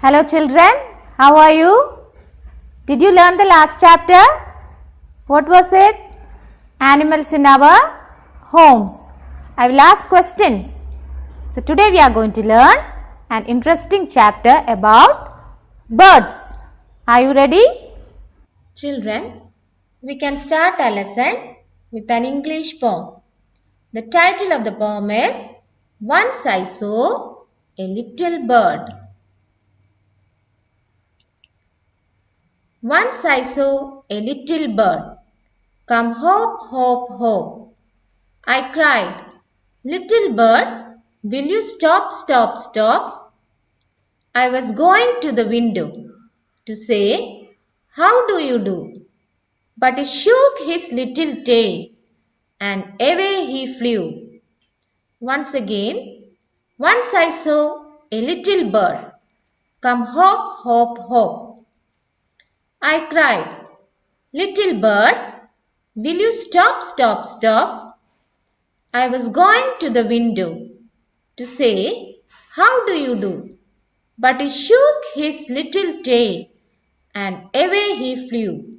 Hello children, how are you? Did you learn the last chapter? What was it? Animals in our homes. I will ask questions. So today we are going to learn an interesting chapter about birds. Are you ready? Children, we can start our lesson with an English poem. The title of the poem is Once I Saw a Little Bird. Once I saw a little bird come hop, hop, hop. I cried, little bird, will you stop, stop, stop? I was going to the window to say, how do you do? But he shook his little tail and away he flew. Once again, once I saw a little bird come hop, hop, hop. I cried, little bird, will you stop, stop, stop? I was going to the window to say, how do you do? But he shook his little tail and away he flew.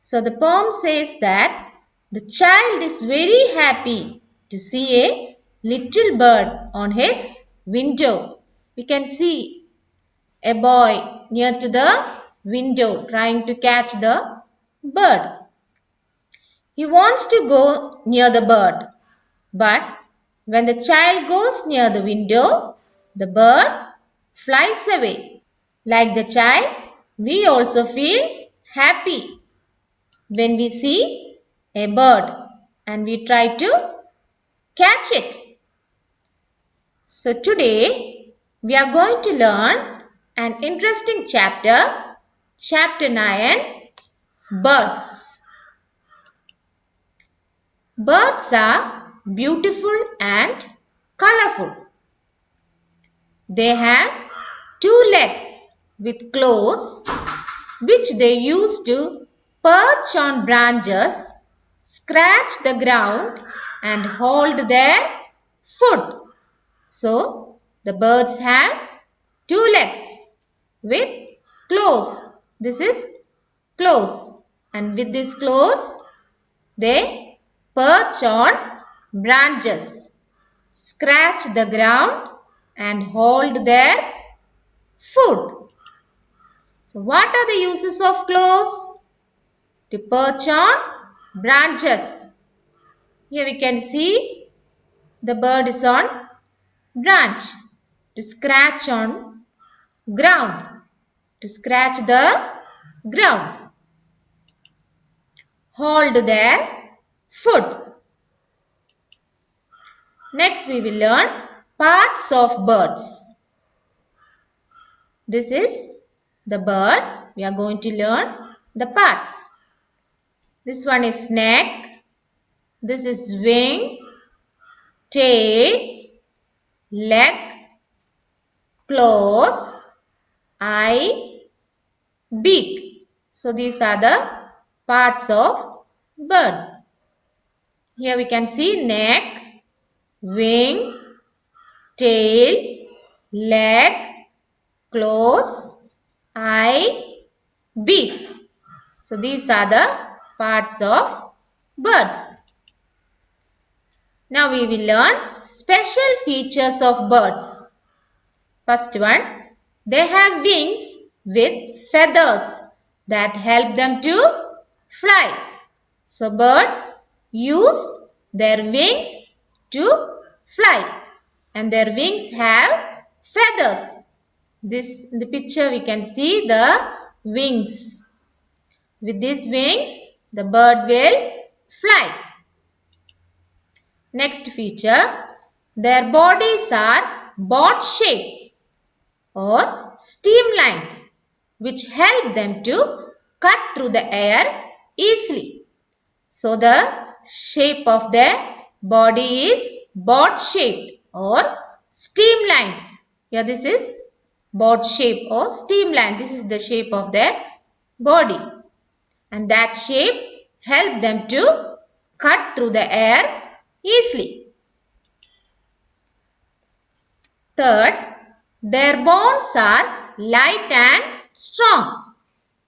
So the poem says that the child is very happy to see a little bird on his window. We can see a boy near to the window trying to catch the bird. He wants to go near the bird, but when the child goes near the window, the bird flies away. Like the child, we also feel happy when we see a bird and we try to catch it. So today we are going to learn an interesting chapter, chapter 9, birds. Birds are beautiful and colorful. They have two legs with claws which they use to perch on branches, scratch the ground and hold their food. So, the birds have two legs with claws. This is claws, and with these claws they perch on branches, scratch the ground and hold their food. So what are the uses of claws? To perch on branches. Here we can see the bird is on branch. To scratch on ground. To scratch the ground. Hold their food. Next we will learn parts of birds. This is the bird. We are going to learn the parts. This one is neck. This is wing, tail, leg, claws, eye, beak. So these are the parts of birds. Here we can see neck, wing, tail, leg, claws, eye, beak. So these are the parts of birds. Now we will learn special features of birds. First one, they have wings with feathers that help them to fly. So birds use their wings to fly and their wings have feathers. In the picture we can see the wings. With these wings the bird will fly. Next feature, their bodies are boat shaped or streamlined, which help them to cut through the air easily. So the shape of their body is boat shaped or streamlined. Here this is boat shape or streamlined. This is the shape of their body. And that shape help them to cut through the air easily. Third, their bones are light and strong.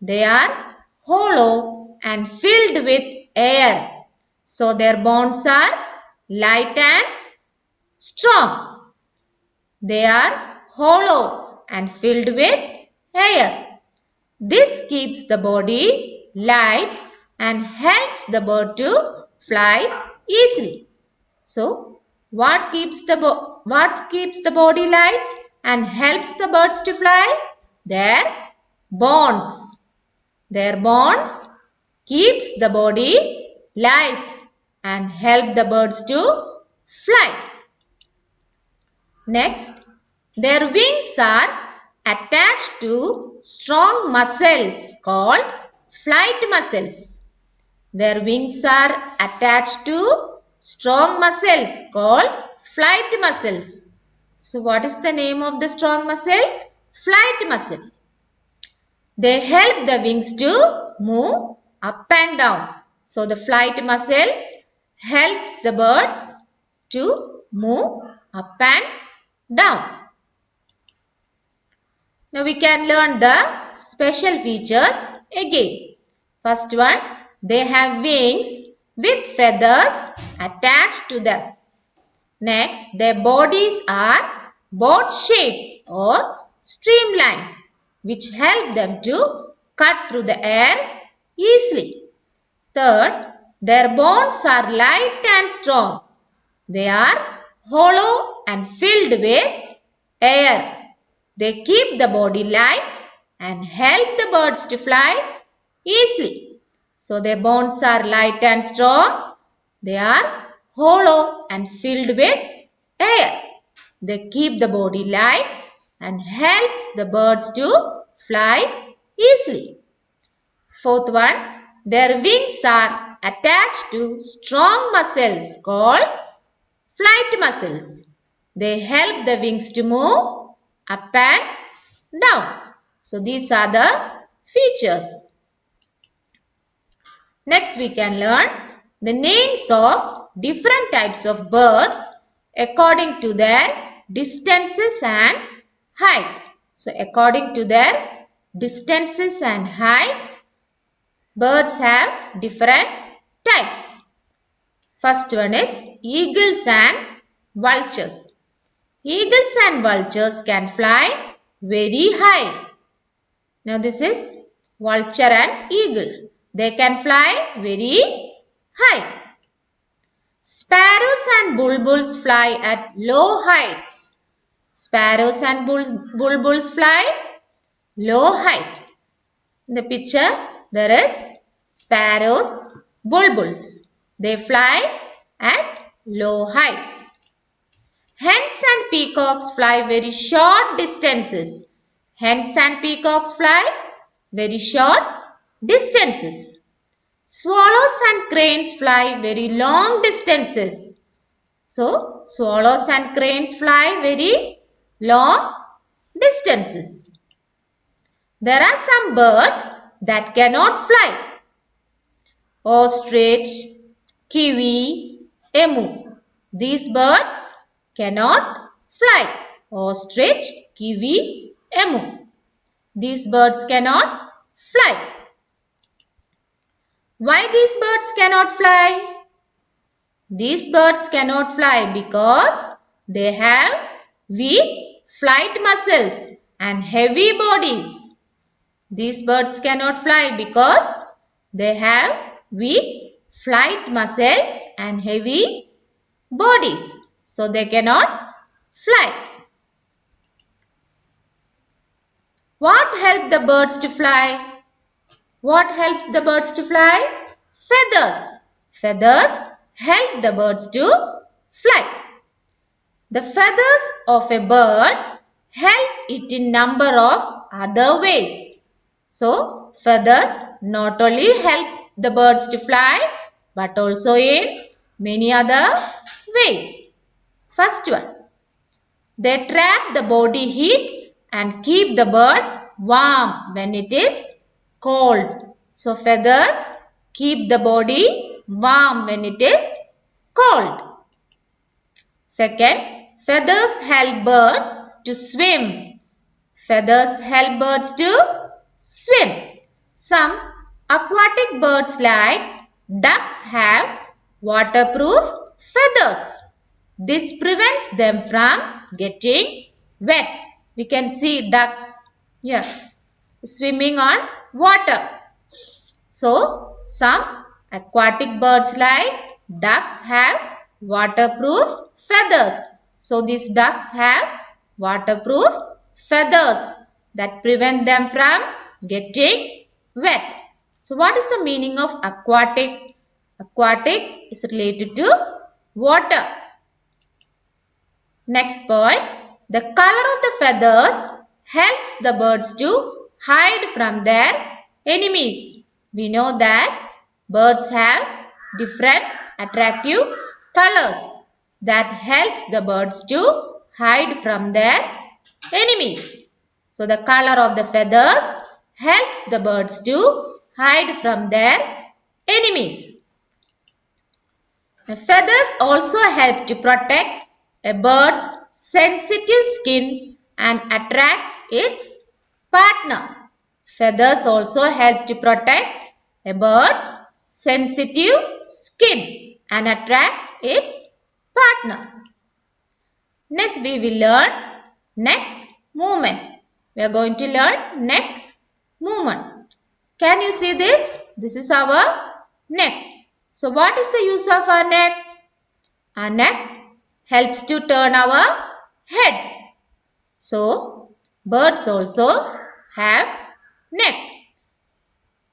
They are hollow and filled with air. So their bones are light and strong. They are hollow and filled with air. This keeps the body light and helps the bird to fly easily. So, what keeps the body light and helps the birds to fly? Their bones. Their bones keeps the body light and help the birds to fly. Next, their wings are attached to strong muscles called flight muscles. Their wings are attached to strong muscles called flight muscles. So what is the name of the strong muscle? Flight muscle. They help the wings to move up and down. So the flight muscles helps the birds to move up and down. Now we can learn the special features again. First one, they have wings with feathers attached to them. Next, their bodies are boat-shaped or streamlined, which help them to cut through the air easily. Third, their bones are light and strong. They are hollow and filled with air. They keep the body light and help the birds to fly easily. So their bones are light and strong. They are hollow and filled with air. They keep the body light and helps the birds to fly easily. Fourth one, their wings are attached to strong muscles called flight muscles. They help the wings to move up and down. So these are the features. Next we can learn the names of different types of birds according to their distances and height. So according to their distances and height, birds have different types. First one is eagles and vultures. Eagles and vultures can fly very high. Now this is vulture and eagle. They can fly very high. Sparrows and bulbuls fly at low heights. Sparrows and bulbuls fly low height. In the picture there is sparrows, bulbuls. They fly at low heights. Hens and peacocks fly very short distances. Hens and peacocks fly very short distances. Swallows and cranes fly very long distances. So, swallows and cranes fly very long distances. There are some birds that cannot fly. Ostrich, kiwi, emu. These birds cannot fly. Ostrich, kiwi, emu. These birds cannot fly. Why these birds cannot fly? These birds cannot fly because they have weak flight muscles and heavy bodies. These birds cannot fly because they have weak flight muscles and heavy bodies. So they cannot fly. What helps the birds to fly? What helps the birds to fly? Feathers. Feathers help the birds to fly. The feathers of a bird help it in number of other ways. So, feathers not only help the birds to fly but also in many other ways. First one, they trap the body heat and keep the bird warm when it is cold. So, feathers keep the body warm when it is cold. Second, feathers help birds to swim. Feathers help birds to swim. Some aquatic birds like ducks have waterproof feathers. This prevents them from getting wet. We can see ducks here swimming on water. So, some aquatic birds like ducks have waterproof feathers. So, these ducks have waterproof feathers that prevent them from getting wet. So, what is the meaning of aquatic? Aquatic is related to water. Next point, the color of the feathers helps the birds to hide from their enemies. We know that birds have different attractive colors that helps the birds to hide from their enemies. So the color of the feathers helps the birds to hide from their enemies. Feathers also help to protect a bird's sensitive skin and attract its partner. Feathers also help to protect a bird's sensitive skin and attract its partner. Next we will learn neck movement. We are going to learn neck movement. Can you see this? This is our neck. So what is the use of our neck? Our neck helps to turn our head. So birds also have neck.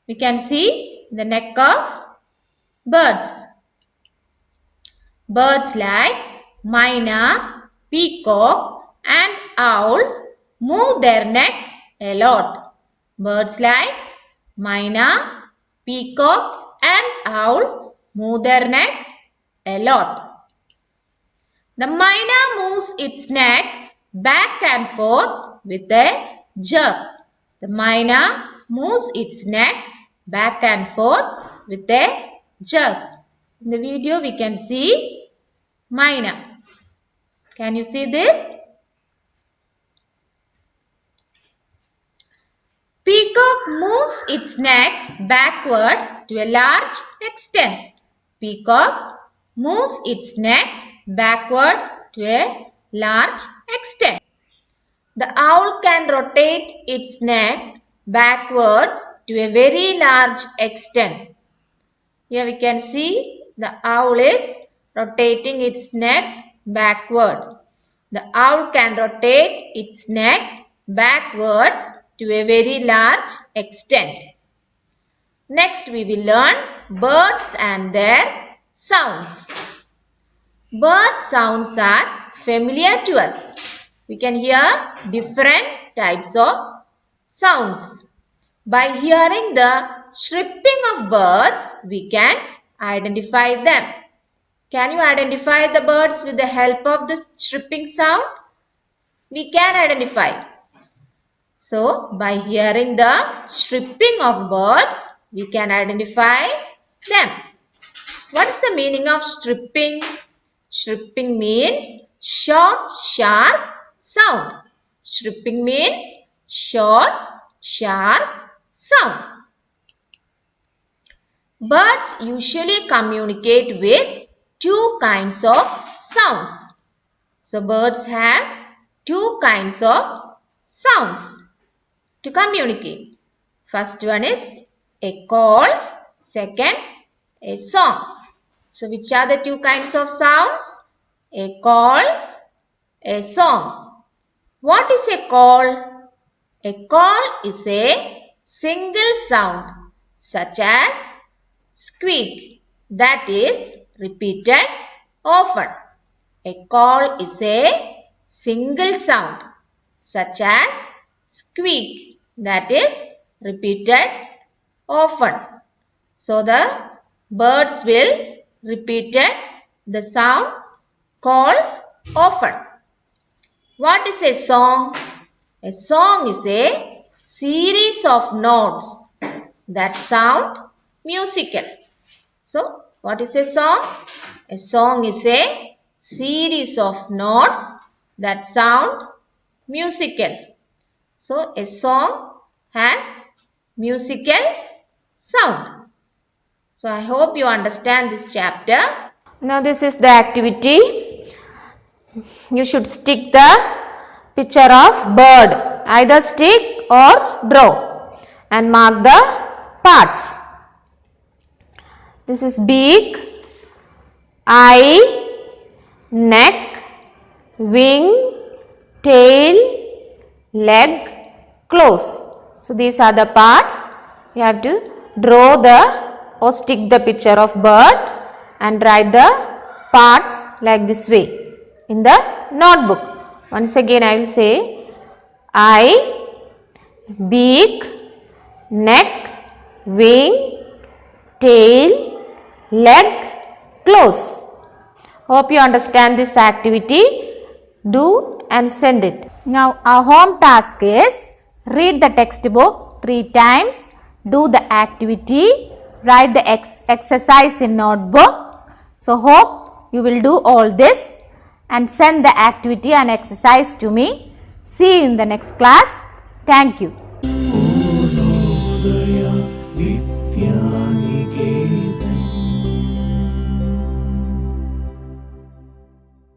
We can see the neck of birds. Birds like myna, peacock and owl move their neck a lot. Birds like myna, peacock and owl move their neck a lot. The myna moves its neck back and forth with a jerk. The myna moves its neck back and forth with a jerk. In the video we can see myna. Can you see this? Peacock moves its neck backward to a large extent. Peacock moves its neck backward to a large extent. The owl can rotate its neck backwards to a very large extent. Here we can see the owl is rotating its neck backward. The owl can rotate its neck backwards to a very large extent. Next we will learn birds and their sounds. Bird sounds are familiar to us. We can hear different types of sounds. By hearing the chirping of birds, we can identify them. Can you identify the birds with the help of the chirping sound? We can identify. So, by hearing the chirping of birds, we can identify them. What is the meaning of chirping? Chirping means short, sharp sound. Chirping means short, sharp sound. Birds usually communicate with two kinds of sounds. So, birds have two kinds of sounds to communicate. First one is a call, second a song. So which are the two kinds of sounds? A call, a song. What is a call? A call is a single sound such as squeak that is repeated often. A call is a single sound such as squeak that is repeated often. So the birds will repeat the sound call often. What is a song? A song is a series of notes that sound musical. So what is a song? A song is a series of notes that sound musical. So a song has musical sound. So I hope you understand this chapter. Now this is the activity. You should stick the picture of bird. Either stick or draw and mark the parts. This is beak, eye, neck, wing, tail, leg, claws. So these are the parts. You have to draw the or stick the picture of bird and write the parts like this way in the notebook. Once again I will say eye, beak, neck, wing, tail, leg, claws. Hope you understand this activity. Do and send it. Now our home task is read the textbook 3 times, do the activity, write the exercise in notebook. So hope you will do all this and send the activity and exercise to me. See you in the next class. Thank you.